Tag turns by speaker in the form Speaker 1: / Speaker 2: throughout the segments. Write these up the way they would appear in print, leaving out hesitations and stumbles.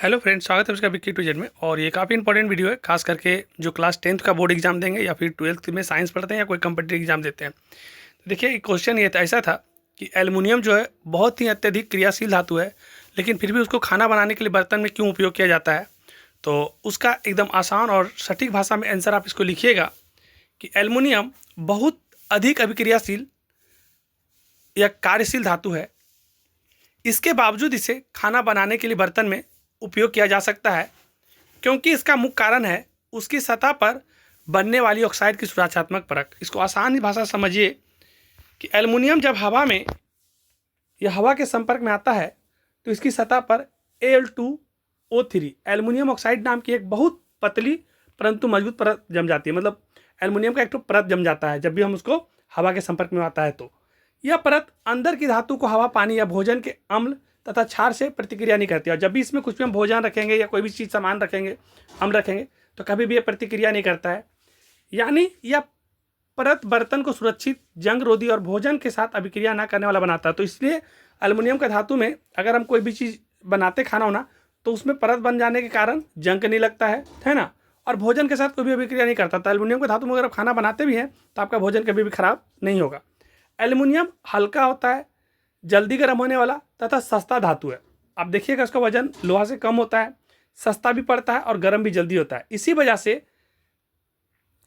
Speaker 1: Hello friends, स्वागत है उसका विक्की ट्यूजन में। और ये काफ़ी इंपॉर्टेंट वीडियो है, खास करके जो क्लास 10th का बोर्ड एग्जाम देंगे या फिर 12th में साइंस पढ़ते हैं या कोई कम्पिटिटिव एग्जाम देते हैं। तो देखिए, क्वेश्चन ये था, ऐसा था कि एल्युमिनियम जो है बहुत ही अत्यधिक क्रियाशील धातु है, लेकिन फिर भी उसको खाना बनाने के लिए बर्तन में क्यों उपयोग किया जाता है। तो उसका एकदम आसान और सटीक भाषा में आंसर आप इसको लिखिएगा कि एल्युमिनियम बहुत अधिक अभिक्रियाशील या कार्यशील धातु है। इसके बावजूद इसे खाना बनाने के लिए बर्तन में उपयोग किया जा सकता है, क्योंकि इसका मुख्य कारण है उसकी सतह पर बनने वाली ऑक्साइड की सुरक्षात्मक परत। इसको आसान भाषा समझिए कि एल्युमिनियम जब हवा में या हवा के संपर्क में आता है तो इसकी सतह पर Al2O3 एल्युमिनियम ऑक्साइड नाम की एक बहुत पतली परंतु मजबूत परत जम जाती है। मतलब एल्युमिनियम का एक परत जम जाता है जब भी हम उसको हवा के संपर्क में आता है। तो यह परत अंदर की धातु को हवा, पानी या भोजन के अम्ल तथा क्षार से प्रतिक्रिया नहीं करती। और जब भी इसमें कुछ भी हम भोजन रखेंगे या कोई भी चीज़ सामान रखेंगे, हम रखेंगे, तो कभी भी ये प्रतिक्रिया नहीं करता है। यानी यह परत बर्तन को सुरक्षित, जंग रोधी और भोजन के साथ अभिक्रिया ना करने वाला बनाता है। तो इसलिए एल्युमिनियम का धातु में अगर हम कोई भी चीज़ बनाते खाना होना, तो उसमें परत बन जाने के कारण जंग नहीं लगता है ना, और भोजन के साथ कोई भी अभिक्रिया नहीं करता। तो एल्युमिनियम के धातु में अगर आप खाना बनाते भी हैं तो आपका भोजन कभी भी खराब नहीं होगा। एल्युमिनियम हल्का होता है, जल्दी गर्म होने वाला तथा सस्ता धातु है। आप देखिएगा, इसका वजन लोहा से कम होता है, सस्ता भी पड़ता है और गर्म भी जल्दी होता है। इसी वजह से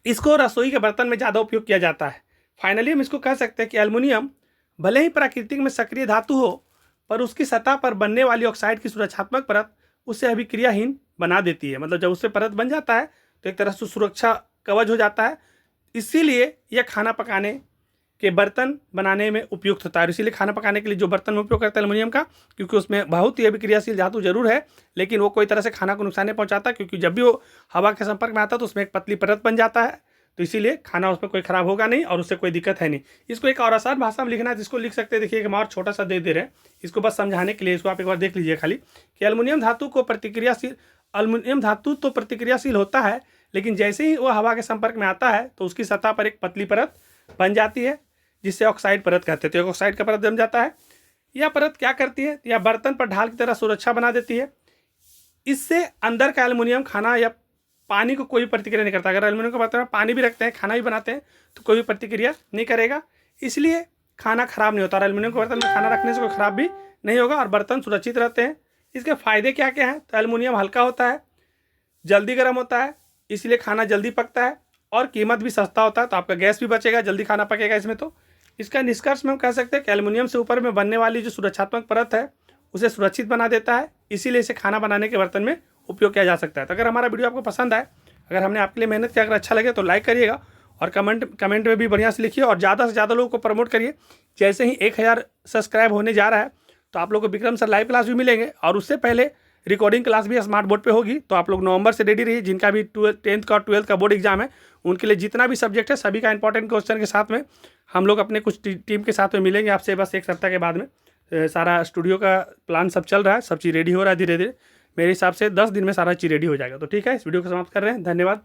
Speaker 1: इसको रसोई के बर्तन में ज़्यादा उपयोग किया जाता है। फाइनली हम इसको कह सकते हैं कि एल्युमिनियम भले ही प्राकृतिक में सक्रिय धातु हो, पर उसकी सतह पर बनने वाली ऑक्साइड की सुरक्षात्मक परत उसे अभिक्रियाहीन बना देती है। मतलब जब उससे परत बन जाता है तो एक तरह से सुरक्षा कवच हो जाता है। इसीलिए यह खाना पकाने के बर्तन बनाने में उपयुक्त होता है। इसीलिए खाना पकाने के लिए जो बर्तन में उपयोग करता है एल्युमिनियम का, क्योंकि उसमें बहुत ही अभिक्रियाशील धातु जरूर है, लेकिन वो कोई तरह से खाना को नुकसान नहीं पहुंचाता, क्योंकि जब भी वो हवा के संपर्क में आता है तो उसमें एक पतली परत बन जाता है। तो इसीलिए खाना उसमें कोई खराब होगा नहीं और उससे कोई दिक्कत है नहीं। इसको एक और आसान भाषा में लिखना है, जिसको लिख सकते हैं। देखिए, एक और छोटा सा दे रहे हैं, इसको बस समझाने के लिए। इसको आप एक बार देख लीजिए खाली कि एल्युमिनियम धातु तो प्रतिक्रियाशील होता है, लेकिन जैसे ही वो हवा के संपर्क में आता है तो उसकी सतह पर एक पतली परत बन जाती है, जिससे ऑक्साइड परत कहते हैं। तो एक ऑक्साइड का परत जम जाता है। यह परत क्या करती है, यह बर्तन पर ढाल की तरह सुरक्षा बना देती है। इससे अंदर का एल्युमिनियम खाना या पानी को कोई प्रतिक्रिया नहीं करता। अगर एल्युमिनियम का बर्तन में पानी भी रखते हैं, खाना भी बनाते हैं, तो कोई भी प्रतिक्रिया नहीं करेगा। इसलिए खाना खराब नहीं होता। और एल्युमिनियम के बर्तन में खाना रखने से कोई खराब भी नहीं होगा और बर्तन सुरक्षित रहते हैं। इसके फायदे क्या क्या हैं? तो एल्युमिनियम हल्का होता है, जल्दी गर्म होता है, इसलिए खाना जल्दी पकता है, और कीमत भी सस्ता होता है। तो आपका गैस भी बचेगा, जल्दी खाना पकेगा इसमें। तो इसका निष्कर्ष में हम कह सकते हैं कि एल्युमिनियम से ऊपर में बनने वाली जो सुरक्षात्मक परत है उसे सुरक्षित बना देता है। इसीलिए इसे खाना बनाने के बर्तन में उपयोग किया जा सकता है। तो अगर हमारा वीडियो आपको पसंद आए, अगर हमने आपके लिए मेहनत किया, अगर अच्छा लगे तो लाइक करिएगा और कमेंट में भी बढ़िया से लिखिए और ज़्यादा से ज़्यादा लोगों को प्रमोट करिए। जैसे ही 1000 सब्सक्राइब होने जा रहा है तो आप लोगों को विक्रम सर लाइव क्लास भी मिलेंगे, और उससे पहले रिकॉर्डिंग क्लास भी स्मार्ट बोर्ड पे होगी। तो आप लोग नवंबर से रेडी रहिए। जिनका भी 10th का और 12th का बोर्ड एग्जाम है, उनके लिए जितना भी सब्जेक्ट है सभी का इंपॉर्टेंट क्वेश्चन के साथ में हम लोग अपने कुछ टीम के साथ में मिलेंगे आपसे बस एक सप्ताह के बाद में। सारा स्टूडियो का प्लान सब चल रहा है, सब चीज़ रेडी हो रहा है धीरे धीरे। मेरे हिसाब से 10 दिन में सारा चीज़ रेडी हो जाएगा। तो ठीक है, इस वीडियो को समाप्त कर रहे हैं। धन्यवाद।